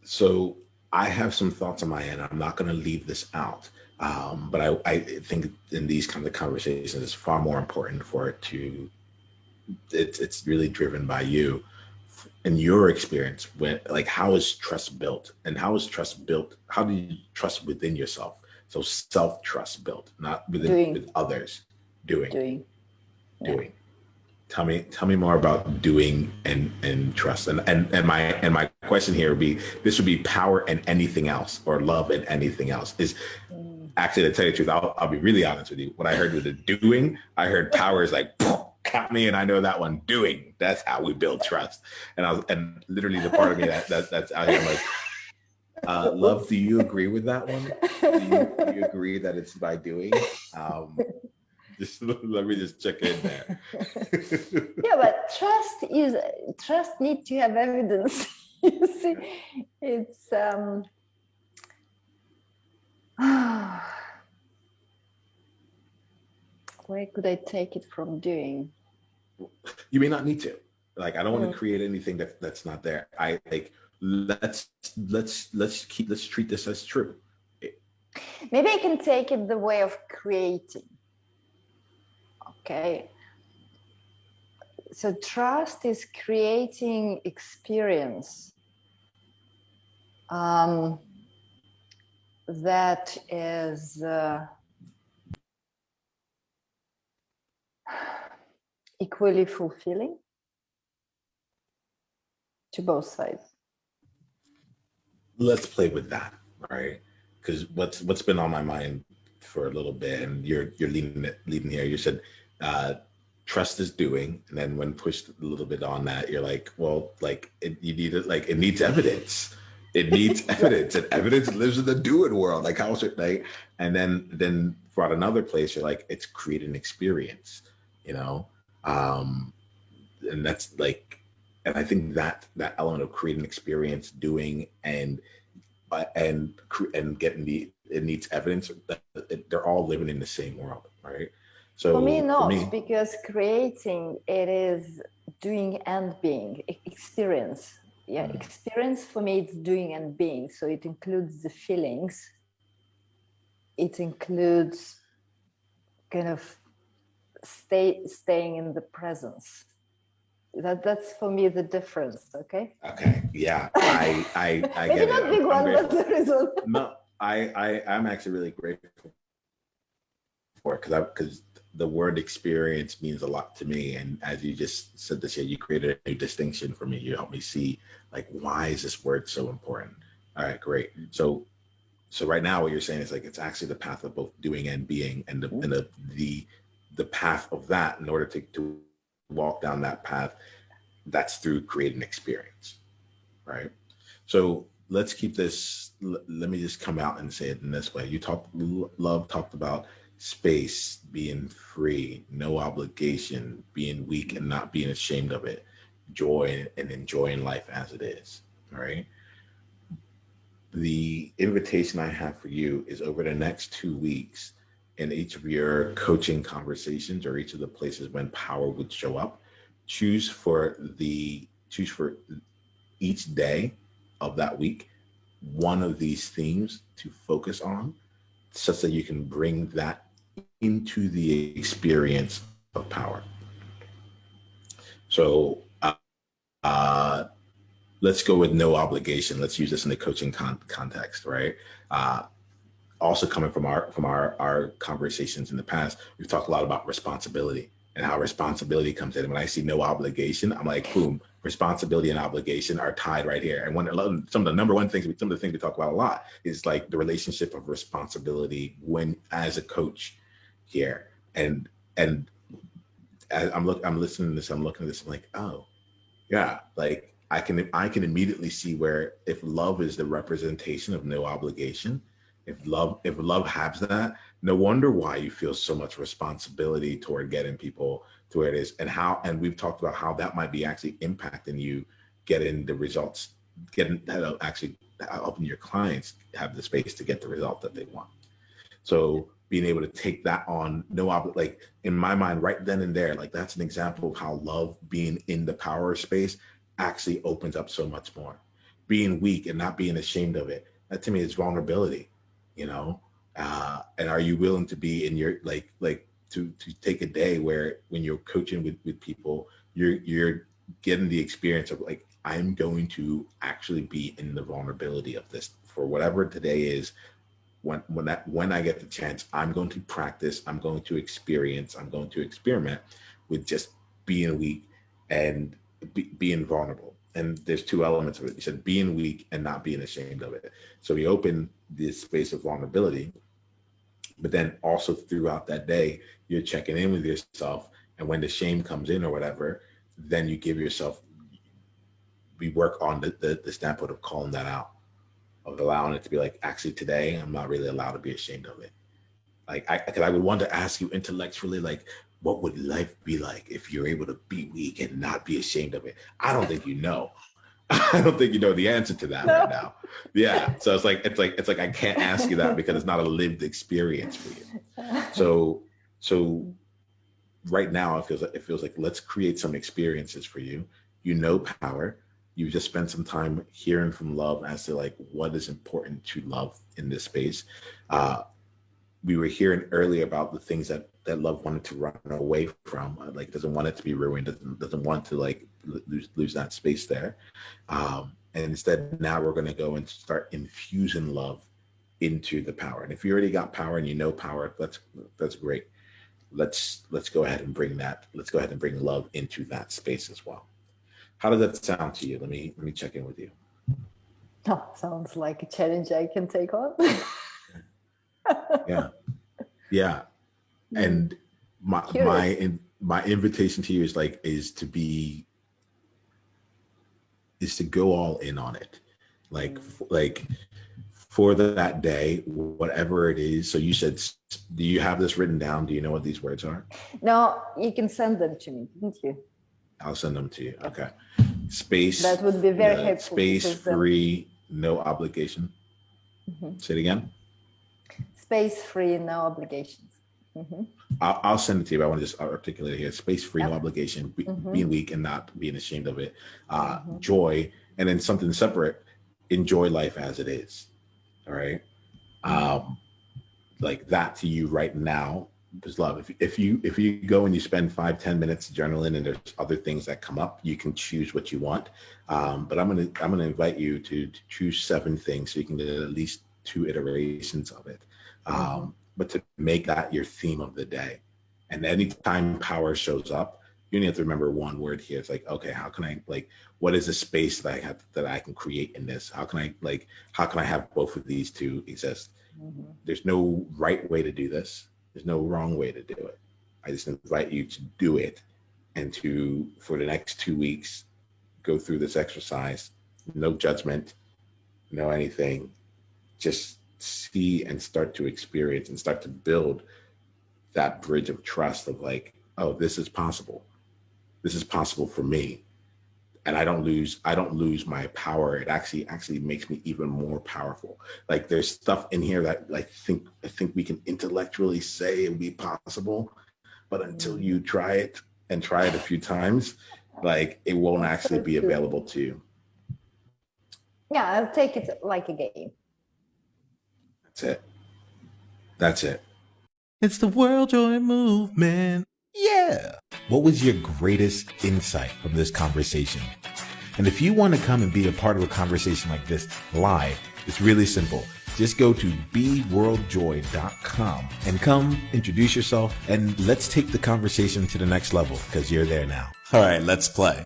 So I have some thoughts on my end. I'm not going to leave this out. But I think in these kinds of conversations, it's far more important for it to, it's really driven by you in your experience. When, like, how is trust built, and how is trust built? How do you trust within yourself? So self-trust built, not within Doing, with others. Doing, doing. Yeah. doing. Tell me more about doing and trust. And my question here would be, this would be power and anything else, or love and anything else. Is actually, to tell you the truth, I'll be really honest with you. When I heard with the doing, I heard power is like got me, and I know that one. Doing, that's how we build trust. And literally the part of me that's out here, I'm like, love, do you agree with that one? Do you agree that it's by doing? Just let me just check in there. Yeah, but trust needs to have evidence. You see, it's where could I take it from doing? You may not need to. Like, I don't want to create anything that's not there. I like, let's treat this as true. Maybe I can take it the way of creating. Okay. So trust is creating experience that is equally fulfilling to both sides. Let's play with that, right? Because what's been on my mind for a little bit, and you're leading here. You said trust is doing, and then when pushed a little bit on that, you're like, well, like it needs evidence. It needs evidence, and evidence lives in the doing world. Like, how is it, like? And then brought another place, you're like, it's creating experience, you know, and that's like, and I think that element of creating experience, doing, and getting it needs evidence. They're all living in the same world, right? So for me, not because creating, it is doing and being experience. Yeah, experience for me, it's doing and being. So it includes the feelings. It includes kind of staying in the presence. That's for me the difference. Okay. Yeah, I maybe get not it. big one, but the result. No, I'm actually really grateful for it, because the word experience means a lot to me. And as you just said this year, you created a new distinction for me. You helped me see, like, why is this word so important? All right, great. So right now what you're saying is, like, it's actually the path of both doing and being, and the path of that, in order to walk down that path, that's through creating experience, right? So let's keep this, let me just come out and say it in this way. Love talked about space, being free, no obligation, being weak and not being ashamed of it, joy and enjoying life as it is, right? The invitation I have for you is, over the next 2 weeks, in each of your coaching conversations, or each of the places when power would show up, choose for each day of that week one of these themes to focus on, such that you can bring that into the experience of power. So let's go with no obligation. Let's use this in the coaching context, right? Also coming from our conversations in the past, we've talked a lot about responsibility and how responsibility comes in. And when I see no obligation, I'm like, boom, responsibility and obligation are tied right here. And some of the things we talk about a lot is, like, the relationship of responsibility when, as a coach here. And as I'm listening to this, I'm looking at this, I'm like, oh yeah, like, I can immediately see where, if love is the representation of no obligation, if love has that, no wonder why you feel so much responsibility toward getting people to where it is, and we've talked about how that might be actually impacting you getting the results, actually helping your clients have the space to get the result that they want. So being able to take that on, like, in my mind, right then and there, like, that's an example of how love being in the power space actually opens up so much more. being weak and not being ashamed of it. That to me is vulnerability, you know? And are you willing to be in your, to take a day where when you're coaching with people, you're getting the experience of like, I'm going to actually be in the vulnerability of this for whatever today is. When I get the chance, I'm going to practice, I'm going to experience, I'm going to experiment with just being weak and being vulnerable. And there's two elements of it. You said being weak and not being ashamed of it. So we open this space of vulnerability, but then also throughout that day, you're checking in with yourself. And when the shame comes in or whatever, then you give yourself, we work on the standpoint of calling that out, of allowing it to be like, actually today, I'm not really allowed to be ashamed of it. Like, because I would want to ask you intellectually, like, what would life be like if you're able to be weak and not be ashamed of it? I don't think you know. I don't think you know the answer to that right now. Yeah. So it's like I can't ask you that because it's not a lived experience for you. So right now it feels like let's create some experiences for you. You know power. You just spent some time hearing from Love as to like what is important to Love in this space. We were hearing earlier about the things that Love wanted to run away from, like doesn't want it to be ruined, doesn't want to like lose that space there. And instead, now we're going to go and start infusing love into the power. And if you already got power and you know power, that's great. Let's go ahead and bring that. Let's go ahead and bring love into that space as well. How does that sound to you? Let me check in with you. Oh, sounds like a challenge I can take on. Yeah. And my invitation to you is to go all in on it. Like for that day, whatever it is. So you said, do you have this written down? Do you know what these words are? No, you can send them to me, didn't you? I'll send them to you. Okay. Space. That would be very helpful. Space free, no obligation. Mm-hmm. Say it again. Space free, no obligations. Mm-hmm. I'll send it to you, but I want to just articulate it here. Space free, no obligation, being weak and not being ashamed of it. Joy, and then something separate, enjoy life as it is. All right. Like that to you right now is love. If you go and you spend 5-10 minutes journaling and there's other things that come up, you can choose what you want. But I'm gonna invite you to choose 7 things so you can get at least 2 iterations of it. But to make that your theme of the day. And anytime power shows up, you only have to remember one word here. It's like, okay, how can I what is the space that I can create in this? How can I have both of these two exist? There's no right way to do this. There's no wrong way to do it. I just invite you to do it and to, for the next 2 weeks, go through this exercise. No judgment, no anything. Just see and start to experience and start to build that bridge of trust of like, oh, this is possible. This is possible for me. And I don't lose my power. It actually makes me even more powerful. Like there's stuff in here that I think we can intellectually say it would be possible, but until you try it a few times, like it won't actually be available to you. Yeah, I'll take it like a game. That's it. It's the World Joy Movement. Yeah. What was your greatest insight from this conversation? And if you want to come and be a part of a conversation like this live, it's really simple. Just go to beworldjoy.com and come introduce yourself and let's take the conversation to the next level because you're there now. All right, let's play.